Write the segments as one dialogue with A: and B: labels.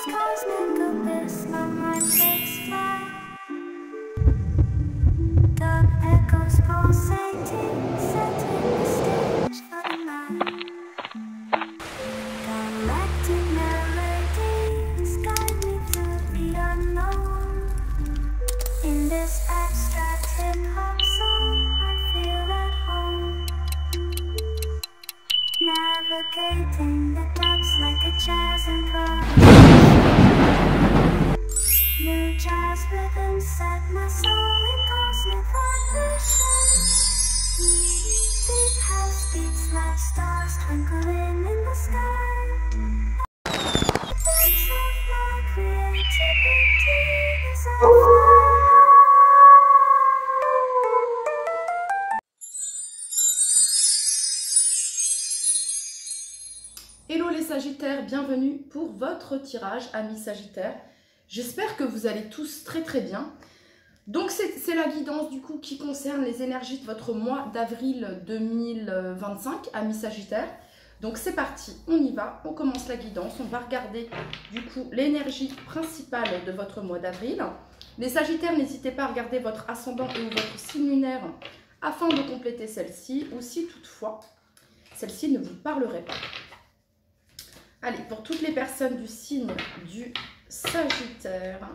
A: cosmic abyss, my mind takes flight. Dark echoes pulsating, setting the stage for the night. Galactic melodies guide me through the unknown. In this abstract hip-hop song, I feel at home. Navigating the depths like a jazz improviser. New jazz rhythms set my soul in cosmic vibration. Deep house beats like stars twinkling in the sky. Sense of my creativity as I fly.
B: Hello les Sagittaires, bienvenue pour votre tirage, amis Sagittaires. J'espère que vous allez tous très bien. Donc c'est la guidance du coup qui concerne les énergies de votre mois d'avril 2025, amis Sagittaires. Donc c'est parti, on y va, on commence la guidance. On va regarder du coup l'énergie principale de votre mois d'avril. Les Sagittaires, n'hésitez pas à regarder votre ascendant et ou votre signe lunaire afin de compléter celle-ci, ou si toutefois celle-ci ne vous parlerait pas. Allez, pour toutes les personnes du signe du Sagittaire,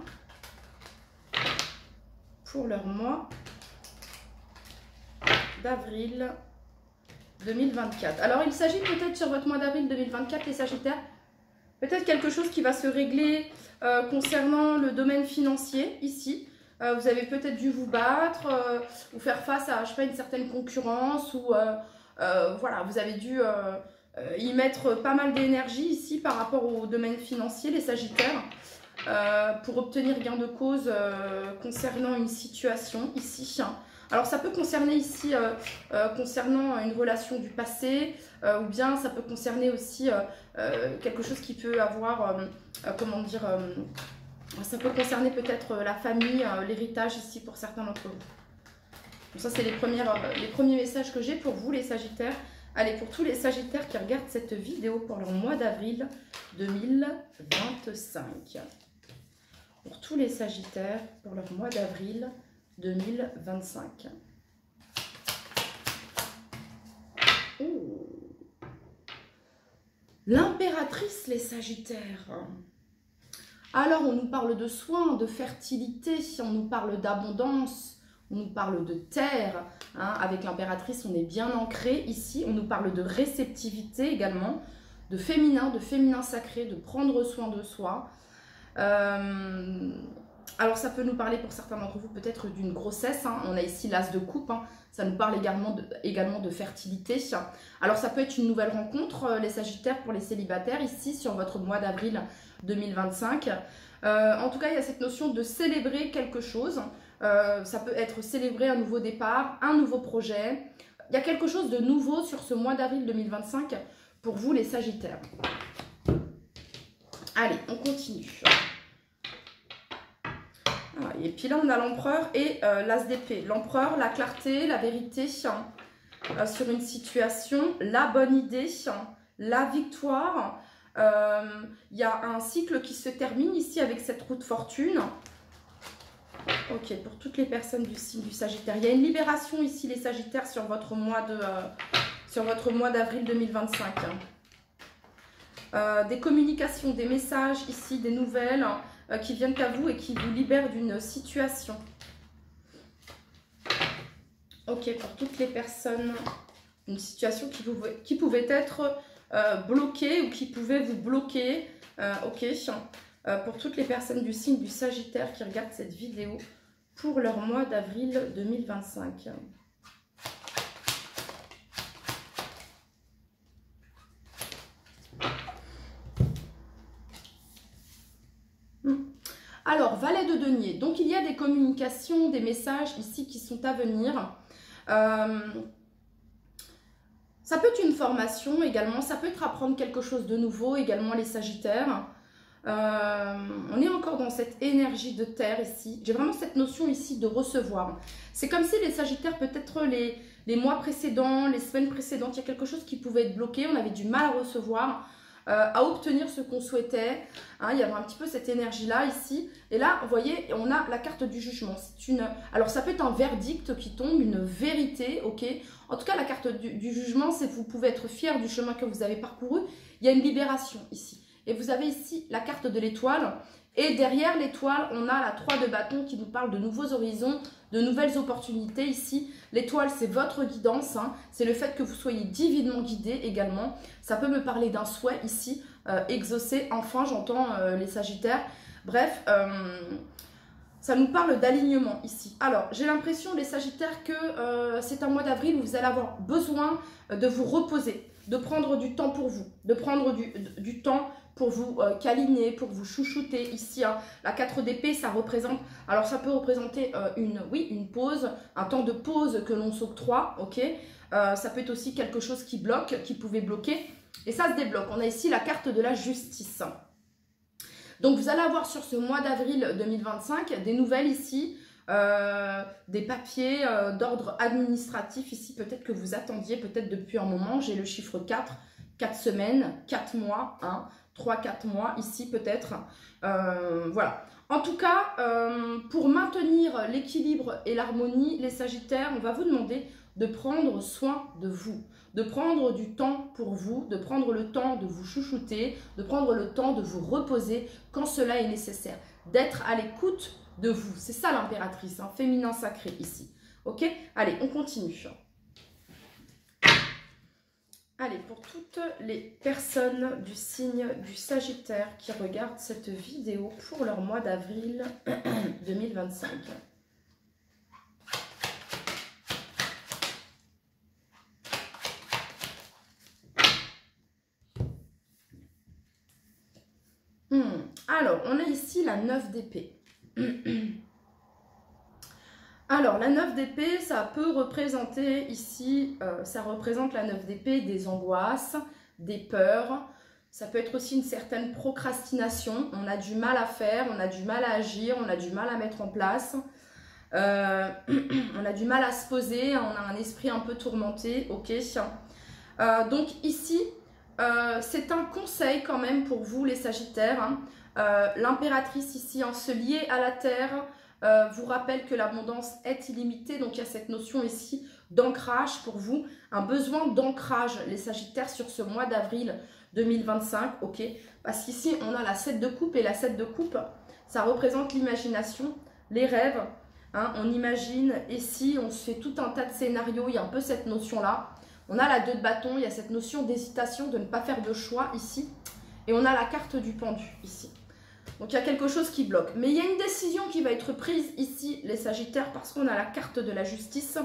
B: pour leur mois d'avril 2024. Alors, il s'agit peut-être sur votre mois d'avril 2024, les Sagittaires, peut-être quelque chose qui va se régler concernant le domaine financier, ici. Vous avez peut-être dû vous battre ou faire face à, je sais pas, une certaine concurrence ou voilà, vous avez dû... y mettre pas mal d'énergie ici par rapport au domaine financier, les Sagittaires, pour obtenir gain de cause concernant une situation ici. Alors ça peut concerner ici, concernant une relation du passé, ou bien ça peut concerner aussi quelque chose qui peut avoir, comment dire, ça peut concerner peut-être la famille, l'héritage ici pour certains d'entre vous. Donc ça c'est les premiers messages que j'ai pour vous les Sagittaires. Allez, pour tous les Sagittaires qui regardent cette vidéo pour leur mois d'avril 2025. Pour tous les Sagittaires pour leur mois d'avril 2025. Oh. L'impératrice, les Sagittaires. Alors, on nous parle de soins, de fertilité, on nous parle d'abondance. On nous parle de terre, hein. Avec l'impératrice, on est bien ancré ici. On nous parle de réceptivité également, de féminin sacré, de prendre soin de soi. Alors, ça peut nous parler pour certains d'entre vous peut-être d'une grossesse. Hein. On a ici l'as de coupe. Hein. Ça nous parle également de fertilité. Alors, ça peut être une nouvelle rencontre, les Sagittaires, pour les célibataires, ici, sur votre mois d'avril 2025. En tout cas, il y a cette notion de célébrer quelque chose. Ça peut être célébrer un nouveau départ, un nouveau projet. Il y a quelque chose de nouveau sur ce mois d'avril 2025 pour vous les Sagittaires. Allez, on continue. Ah, et puis là, on a l'empereur et l'as d'épée. L'empereur, la clarté, la vérité sur une situation, la bonne idée, la victoire. Il y a un cycle qui se termine ici avec cette roue de fortune. Ok, pour toutes les personnes du signe du Sagittaire. Il y a une libération ici, les Sagittaires, sur votre mois d'avril 2025. Des communications, des messages ici, des nouvelles qui viennent à vous et qui vous libèrent d'une situation. Ok, pour toutes les personnes, une situation qui pouvait être bloquée ou qui pouvait vous bloquer. Ok. Pour toutes les personnes du signe du Sagittaire qui regardent cette vidéo pour leur mois d'avril 2025. Alors, valet de denier. Donc, il y a des communications, des messages ici qui sont à venir. Ça peut être une formation également. Ça peut être apprendre quelque chose de nouveau également, les Sagittaires. On est encore dans cette énergie de terre ici. J'ai vraiment cette notion ici de recevoir. C'est comme si les Sagittaires, peut-être les mois précédents, les semaines précédentes, il y a quelque chose qui pouvait être bloqué. On avait du mal à recevoir. à obtenir ce qu'on souhaitait. Hein, il y avait un petit peu cette énergie-là ici. Et là, vous voyez, on a la carte du jugement. Alors, ça peut être un verdict qui tombe, une vérité, ok. En tout cas, la carte du jugement, c'est que vous pouvez être fier du chemin que vous avez parcouru. Il y a une libération ici. Et vous avez ici la carte de l'étoile. Et derrière l'étoile, on a la 3 de bâton qui nous parle de nouveaux horizons, de nouvelles opportunités ici. L'étoile, c'est votre guidance, hein. C'est le fait que vous soyez divinement guidé également. Ça peut me parler d'un souhait ici, exaucé. Enfin, j'entends les Sagittaires. Bref, ça nous parle d'alignement ici. Alors, j'ai l'impression, les Sagittaires, que c'est un mois d'avril où vous allez avoir besoin de vous reposer, de prendre du temps pour vous, de prendre du temps pour vous câliner, pour vous chouchouter ici. Hein. La 4 d'épée, ça représente, alors ça peut représenter une pause, un temps de pause que l'on s'octroie, ok. Ça peut être aussi quelque chose qui bloque, qui pouvait bloquer, et ça se débloque. On a ici la carte de la justice. Donc vous allez avoir sur ce mois d'avril 2025 des nouvelles ici, des papiers d'ordre administratif ici, peut-être que vous attendiez, peut-être depuis un moment. J'ai le chiffre 4, 4 semaines, 4 mois, hein, 3-4 mois ici peut-être. Voilà. En tout cas, pour maintenir l'équilibre et l'harmonie, les Sagittaires, on va vous demander de prendre soin de vous, de prendre du temps pour vous, de prendre le temps de vous chouchouter, de prendre le temps de vous reposer quand cela est nécessaire, d'être à l'écoute de vous. C'est ça l'impératrice, hein, féminin sacré ici. Ok? Allez, on continue. Allez, pour toutes les personnes du signe du Sagittaire qui regardent cette vidéo pour leur mois d'avril 2025. Alors, on a ici la 9 d'épée. Alors, la 9 d'épée, ça peut représenter ici, ça représente la 9 d'épée, des angoisses, des peurs. Ça peut être aussi une certaine procrastination. On a du mal à faire, on a du mal à agir, on a du mal à mettre en place. On a du mal à se poser, on a un esprit un peu tourmenté, ok. Donc ici, c'est un conseil quand même pour vous les Sagittaires. Hein. L'impératrice ici, hein, se lier à la terre, vous rappelle que l'abondance est illimitée. Donc il y a cette notion ici d'ancrage pour vous, un besoin d'ancrage les Sagittaires sur ce mois d'avril 2025, ok. Parce qu'ici on a la 7 de coupe et la 7 de coupe, ça représente l'imagination, les rêves. Hein, on imagine, et si on se fait tout un tas de scénarios, il y a un peu cette notion-là. On a la 2 de bâton, il y a cette notion d'hésitation, de ne pas faire de choix ici. Et on a la carte du pendu ici. Donc il y a quelque chose qui bloque. Mais il y a une décision qui va être prise ici, les Sagittaires, parce qu'on a la carte de la justice,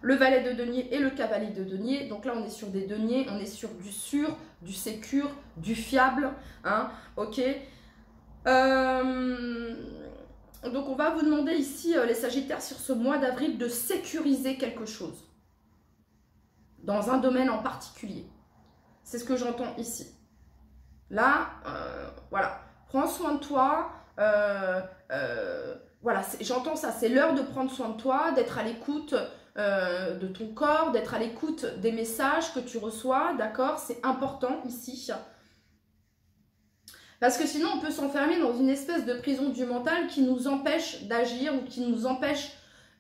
B: le valet de denier et le cavalier de denier. Donc là, on est sur des deniers, on est sur du sûr, du sécure, du fiable. Hein, ok. Donc on va vous demander ici, les Sagittaires, sur ce mois d'avril, de sécuriser quelque chose. Dans un domaine en particulier. C'est ce que j'entends ici. Là, voilà. Prends soin de toi. Voilà, j'entends ça. C'est l'heure de prendre soin de toi, d'être à l'écoute de ton corps, d'être à l'écoute des messages que tu reçois. D'accord? C'est important ici. Parce que sinon, on peut s'enfermer dans une espèce de prison du mental qui nous empêche d'agir ou qui nous empêche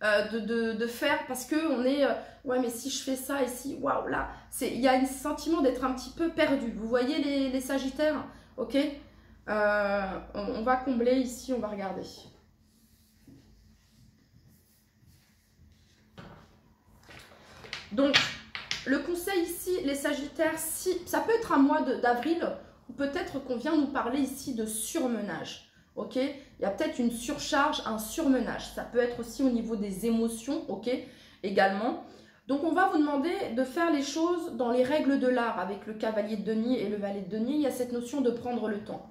B: de faire, parce que on est ouais, mais si je fais ça et si waouh, là il y a un sentiment d'être un petit peu perdu. Vous voyez les Sagittaires, ok. On va combler ici, on va regarder. Donc le conseil ici, les Sagittaires, si ça peut être un mois d'avril ou peut-être qu'on vient nous parler ici de surmenage. Ok, il y a peut-être une surcharge, un surmenage. Ça peut être aussi au niveau des émotions, ok, également. Donc, on va vous demander de faire les choses dans les règles de l'art. Avec le cavalier de denier et le valet de denier, il y a cette notion de prendre le temps.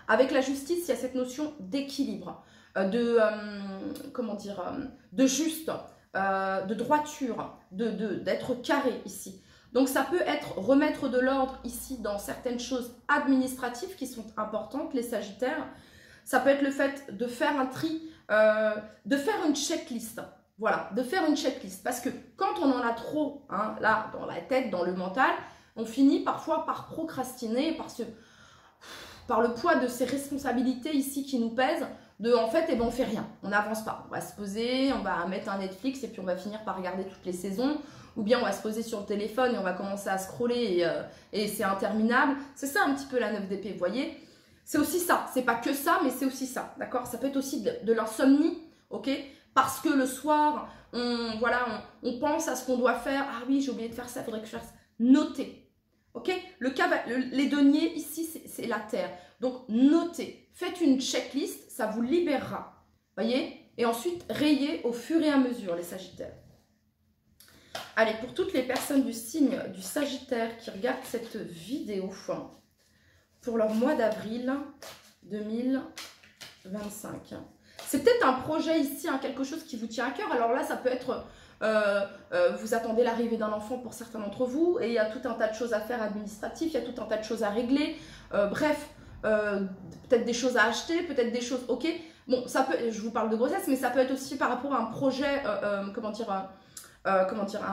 B: Avec la justice, il y a cette notion d'équilibre, comment dire, de juste, de droiture, d'être carré ici. Donc, ça peut être remettre de l'ordre ici dans certaines choses administratives qui sont importantes, les Sagittaires. Ça peut être le fait de faire un tri, de faire une checklist. Voilà, de faire une checklist. Parce que quand on en a trop, hein, là, dans la tête, dans le mental, on finit parfois par procrastiner, par le poids de ces responsabilités ici qui nous pèsent, en fait, eh ben, on fait rien, on n'avance pas. On va se poser, on va mettre un Netflix et puis on va finir par regarder toutes les saisons. Ou bien on va se poser sur le téléphone et on va commencer à scroller et c'est interminable. C'est ça un petit peu la 9 d'épée, vous voyez. C'est aussi ça, c'est pas que ça, mais c'est aussi ça, d'accord. Ça peut être aussi de l'insomnie, ok. Parce que le soir, on pense à ce qu'on doit faire. Ah oui, j'ai oublié de faire ça, il faudrait que je fasse ça. Notez, ok. Les deniers, ici, c'est la terre. Donc, notez. Faites une checklist, ça vous libérera, voyez. Et ensuite, rayez au fur et à mesure, les Sagittaires. Allez, pour toutes les personnes du signe du Sagittaire qui regardent cette vidéo, pour leur mois d'avril 2025. C'est peut-être un projet ici, quelque chose qui vous tient à cœur. Alors là, ça peut être, vous attendez l'arrivée d'un enfant pour certains d'entre vous, et il y a tout un tas de choses à faire administratives, il y a tout un tas de choses à régler. Bref, peut-être des choses à acheter, peut-être des choses, ok. Bon, ça peut, je vous parle de grossesse, mais ça peut être aussi par rapport à un projet, un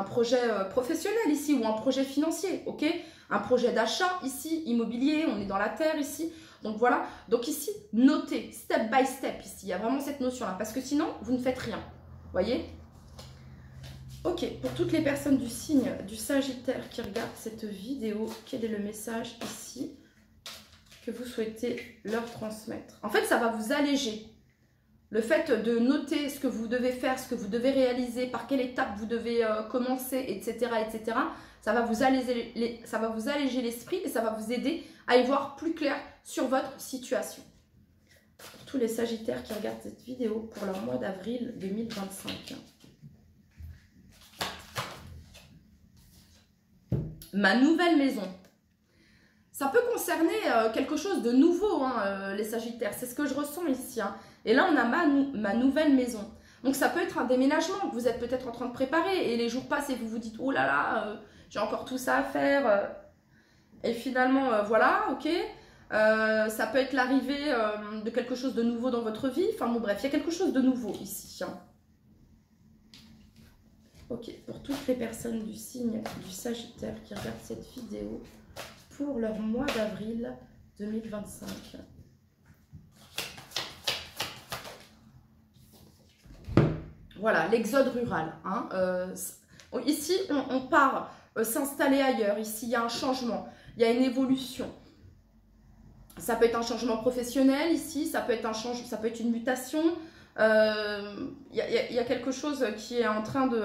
B: projet professionnel ici, ou un projet financier, ok. Un projet d'achat ici, immobilier, on est dans la terre ici. Donc voilà, donc ici, notez, step by step ici, il y a vraiment cette notion-là, parce que sinon, vous ne faites rien, voyez. Ok, pour toutes les personnes du signe du Sagittaire qui regardent cette vidéo, quel est le message ici que vous souhaitez leur transmettre? En fait, ça va vous alléger. Le fait de noter ce que vous devez faire, ce que vous devez réaliser, par quelle étape vous devez commencer, etc., etc., ça va vous alléger l'esprit et ça va vous aider à y voir plus clair sur votre situation. Pour tous les Sagittaires qui regardent cette vidéo pour leur mois d'avril 2025. Ma nouvelle maison. Ça peut concerner quelque chose de nouveau, les Sagittaires. C'est ce que je ressens ici. Et là, on a ma nouvelle maison. Donc, ça peut être un déménagement que vous êtes peut-être en train de préparer. Et les jours passent et vous vous dites, oh là là, j'ai encore tout ça à faire. Et finalement, voilà, ok. Ça peut être l'arrivée de quelque chose de nouveau dans votre vie. Enfin bon, bref, il y a quelque chose de nouveau ici. Ok, pour toutes les personnes du signe du Sagittaire qui regardent cette vidéo pour leur mois d'avril 2025. Voilà, l'exode rural. Ici, on part s'installer ailleurs. Ici, il y a un changement, il y a une évolution. Ça peut être un changement professionnel ici, ça peut être un changement, ça peut être une mutation. Il y a quelque chose qui est en train de,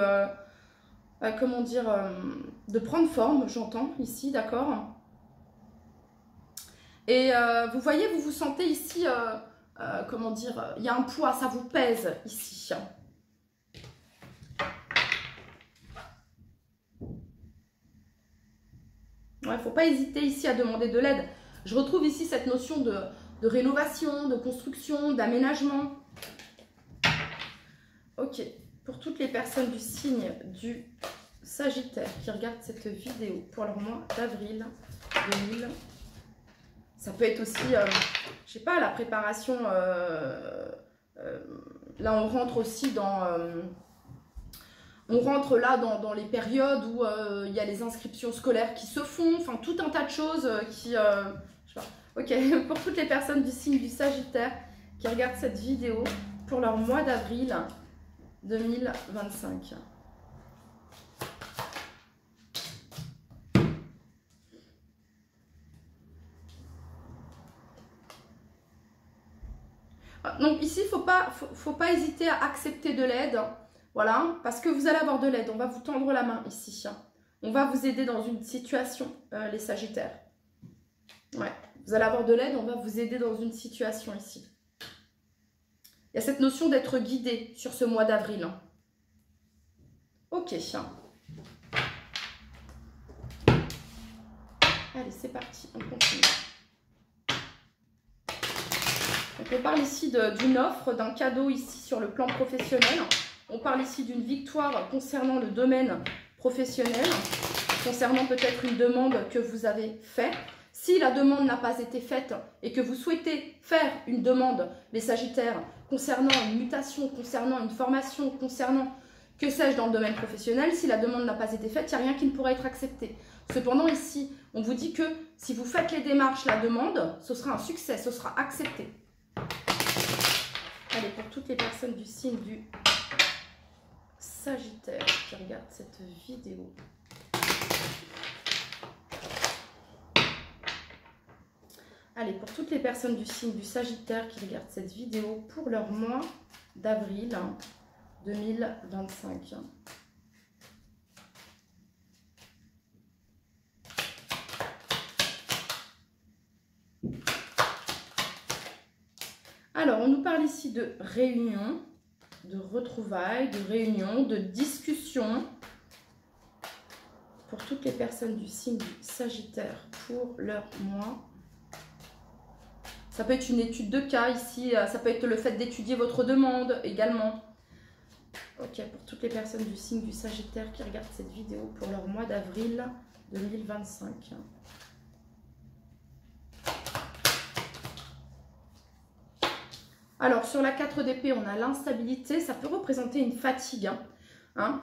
B: comment dire, de prendre forme, j'entends ici, d'accord. Et vous voyez, vous vous sentez ici, comment dire, il y a un poids, ça vous pèse ici. Il ne faut pas hésiter ici à demander de l'aide. Je retrouve ici cette notion de rénovation, de construction, d'aménagement. Ok, pour toutes les personnes du signe du Sagittaire qui regardent cette vidéo pour leur mois d'avril 2000. Ça peut être aussi, je sais pas, la préparation. Là, on rentre aussi dans... on rentre là dans les périodes où il y a les inscriptions scolaires qui se font. Enfin, tout un tas de choses qui... je sais pas. Ok, pour toutes les personnes du signe du Sagittaire qui regardent cette vidéo pour leur mois d'avril 2025. Donc ici, il ne faut pas hésiter à accepter de l'aide. Voilà, parce que vous allez avoir de l'aide. On va vous tendre la main ici. On va vous aider dans une situation, les Sagittaires. Ouais, vous allez avoir de l'aide, on va vous aider dans une situation ici. Il y a cette notion d'être guidé sur ce mois d'avril. Ok. Allez, c'est parti, on continue. Donc on parle ici d'une offre, d'un cadeau ici sur le plan professionnel. On parle ici d'une victoire concernant le domaine professionnel, concernant peut-être une demande que vous avez faite. Si la demande n'a pas été faite et que vous souhaitez faire une demande, les Sagittaires, concernant une mutation, concernant une formation, concernant Que sais-je dans le domaine professionnel? Si la demande n'a pas été faite, il n'y a rien qui ne pourra être accepté. Cependant, ici, on vous dit que si vous faites les démarches, la demande, ce sera un succès, ce sera accepté. Allez, pour toutes les personnes du signe du Sagittaire qui regardent cette vidéo. Allez, pour toutes les personnes du signe du Sagittaire qui regardent cette vidéo pour leur mois d'avril 2025. Alors, on nous parle ici de réunion, de retrouvailles, de réunion, de discussion. Pour toutes les personnes du signe du Sagittaire pour leur mois. Ça peut être une étude de cas ici, ça peut être le fait d'étudier votre demande également. Ok, pour toutes les personnes du signe du Sagittaire qui regardent cette vidéo pour leur mois d'avril 2025. Alors, sur la 4 d'épée, on a l'instabilité. Ça peut représenter une fatigue. Ça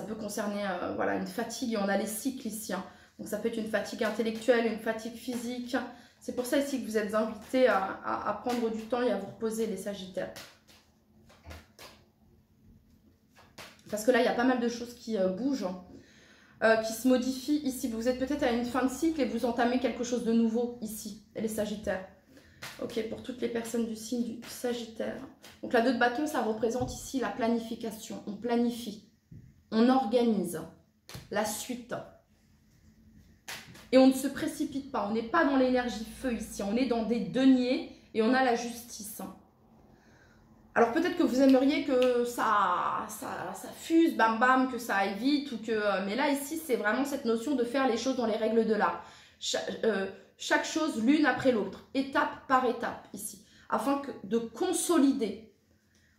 B: peut concerner voilà, une fatigue. Et on a les cycles ici. Donc, ça peut être une fatigue intellectuelle, une fatigue physique. C'est pour ça ici que vous êtes invités à prendre du temps et à vous reposer, les Sagittaires. Parce que là, il y a pas mal de choses qui bougent, qui se modifient ici. Vous êtes peut-être à une fin de cycle et vous entamez quelque chose de nouveau ici, les Sagittaires. Ok, pour toutes les personnes du signe du Sagittaire. Donc la 2 de bâton, ça représente ici la planification. On planifie, on organise la suite. Et on ne se précipite pas, on n'est pas dans l'énergie feu ici, on est dans des deniers et on a la justice. Alors peut-être que vous aimeriez que ça fuse, bam bam, que ça aille vite, ou que, mais là ici c'est vraiment cette notion de faire les choses dans les règles de l'art. Chaque chose l'une après l'autre, étape par étape ici, afin de consolider.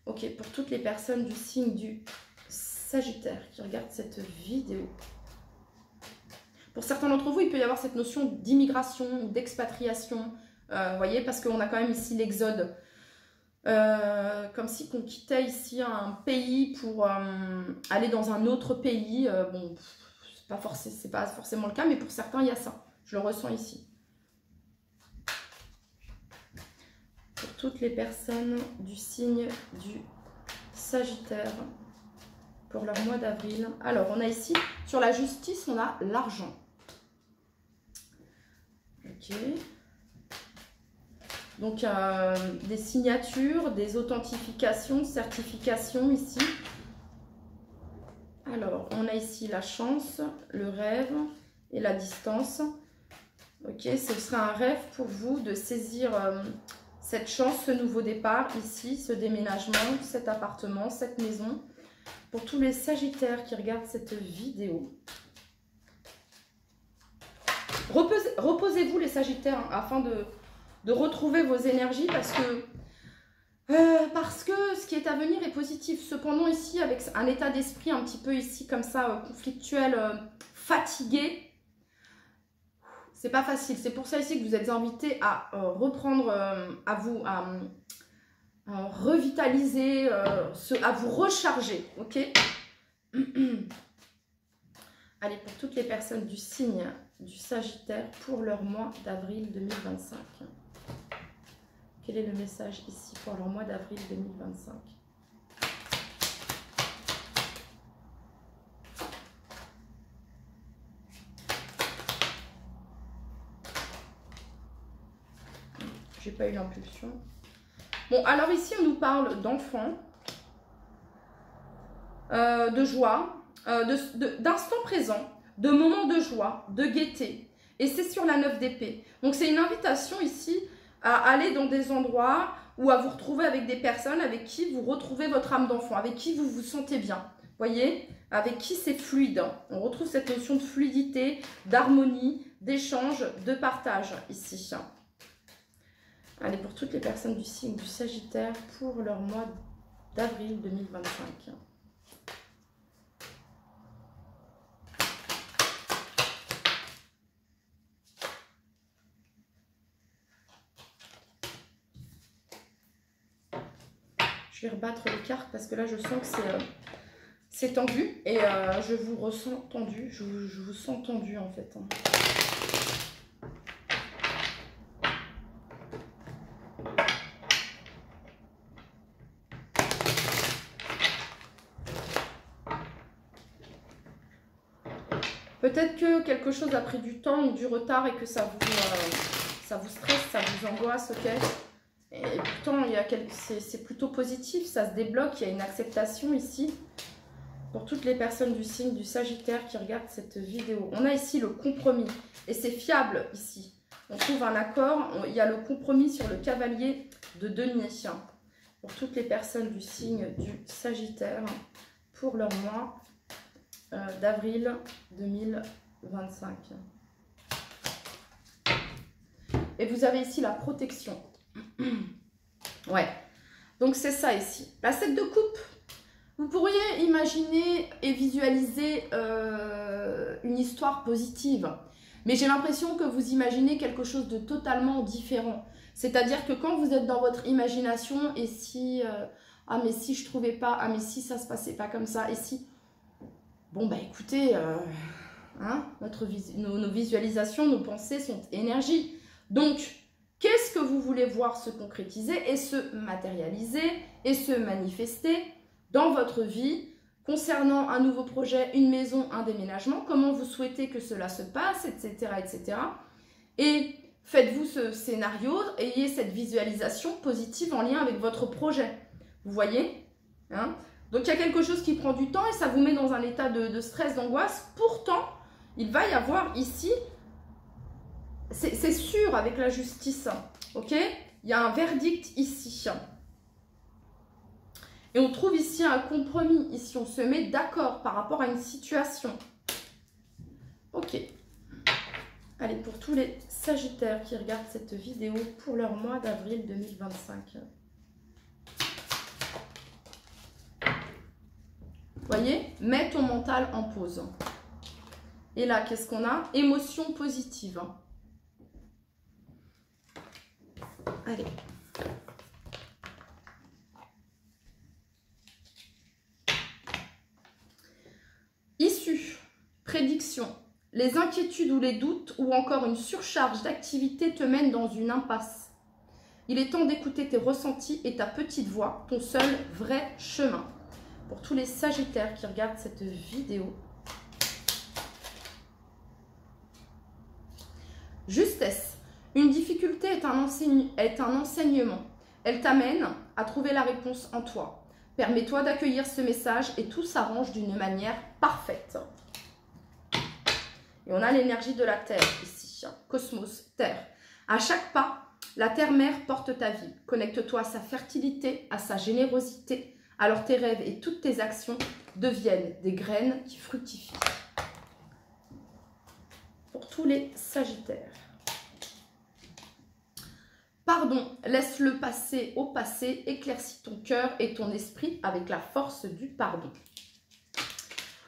B: Ok, pour toutes les personnes du signe du Sagittaire qui regardent cette vidéo. Pour certains d'entre vous, il peut y avoir cette notion d'immigration ou d'expatriation, vous voyez, parce qu'on a quand même ici l'exode. Comme si on quittait ici un pays pour aller dans un autre pays. Bon, c'est pas forcément le cas, mais pour certains, il y a ça. Je le ressens ici. Pour toutes les personnes du signe du Sagittaire pour leur mois d'avril. Alors, on a ici, sur la justice, on a l'argent. Ok. Donc, des signatures, des authentifications, certifications ici. Alors, on a ici la chance, le rêve et la distance. Ok, ce sera un rêve pour vous de saisir cette chance, ce nouveau départ ici, ce déménagement, cet appartement, cette maison. Pour tous les Sagittaires qui regardent cette vidéo. Reposez-vous les Sagittaires afin de retrouver vos énergies parce que ce qui est à venir est positif. Cependant ici avec un état d'esprit un petit peu ici comme ça conflictuel, fatigué, c'est pas facile. C'est pour ça ici que vous êtes invités à reprendre à revitaliser, à vous recharger, ok. Allez, pour toutes les personnes du signe du Sagittaire pour leur mois d'avril 2025. Quel est le message ici pour leur mois d'avril 2025? J'ai pas eu l'impulsion. Bon, alors ici, on nous parle d'enfants, de joie, d'instant présent, de moments de joie, de gaieté. Et c'est sur la 9 d'épée. Donc, c'est une invitation ici à aller dans des endroits ou à vous retrouver avec des personnes avec qui vous retrouvez votre âme d'enfant, avec qui vous vous sentez bien. Voyez, avec qui c'est fluide. On retrouve cette notion de fluidité, d'harmonie, d'échange, de partage ici. Allez, pour toutes les personnes du signe du Sagittaire pour leur mois d'avril 2025. Je vais rebattre les cartes parce que là, je sens que c'est tendu. Et je vous ressens tendu. Je vous sens tendu, en fait. Peut-être que quelque chose a pris du temps ou du retard et que ça vous stresse, ça vous angoisse, ok? Et pourtant, c'est plutôt positif, ça se débloque, il y a une acceptation ici. Pour toutes les personnes du signe du Sagittaire qui regardent cette vidéo. On a ici le compromis et c'est fiable ici. On trouve un accord, il y a le compromis sur le cavalier de denier. Pour toutes les personnes du signe du Sagittaire, pour leur mois d'avril 2025. Et vous avez ici la protection. Ouais, donc c'est ça ici. La 7 de coupe. Vous pourriez imaginer et visualiser une histoire positive. Mais j'ai l'impression que vous imaginez quelque chose de totalement différent. C'est-à-dire que quand vous êtes dans votre imagination, et si... ah mais si je trouvais pas, ah mais si ça se passait pas comme ça, et si... Bon bah écoutez, nos visualisations, nos pensées sont énergie. Donc, qu'est-ce que vous voulez voir se concrétiser et se matérialiser et se manifester dans votre vie concernant un nouveau projet, une maison, un déménagement, comment vous souhaitez que cela se passe, etc. etc. Et faites-vous ce scénario, ayez cette visualisation positive en lien avec votre projet. Vous voyez, donc il y a quelque chose qui prend du temps et ça vous met dans un état de stress, d'angoisse. Pourtant, il va y avoir ici, c'est sûr avec la justice, ok? Il y a un verdict ici. Et on trouve ici un compromis. Ici, on se met d'accord par rapport à une situation. Ok. Allez, pour tous les Sagittaires qui regardent cette vidéo pour leur mois d'avril 2025. Voyez, mets ton mental en pause. Et là, qu'est-ce qu'on a? Émotion positive. Allez. Issue, prédiction. Les inquiétudes ou les doutes ou encore une surcharge d'activité te mènent dans une impasse. Il est temps d'écouter tes ressentis et ta petite voix, ton seul vrai chemin. Pour tous les Sagittaires qui regardent cette vidéo. Justesse. Une difficulté est un enseignement. Elle t'amène à trouver la réponse en toi. Permets-toi d'accueillir ce message et tout s'arrange d'une manière parfaite. Et on a l'énergie de la Terre ici. Cosmos, Terre. À chaque pas, la Terre-Mère porte ta vie. Connecte-toi à sa fertilité, à sa générosité. Alors tes rêves et toutes tes actions deviennent des graines qui fructifient. Pour tous les Sagittaires. Pardon, laisse-le passer au passé, éclaircis ton cœur et ton esprit avec la force du pardon.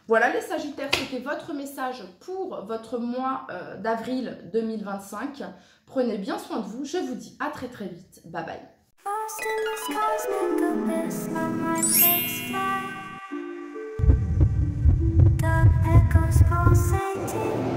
B: Voilà les Sagittaires, c'était votre message pour votre mois d'avril 2025. Prenez bien soin de vous, je vous dis à très très vite. Bye bye.
A: Lost in the skies, make abyss, my mind takes flight. The echoes pulsating.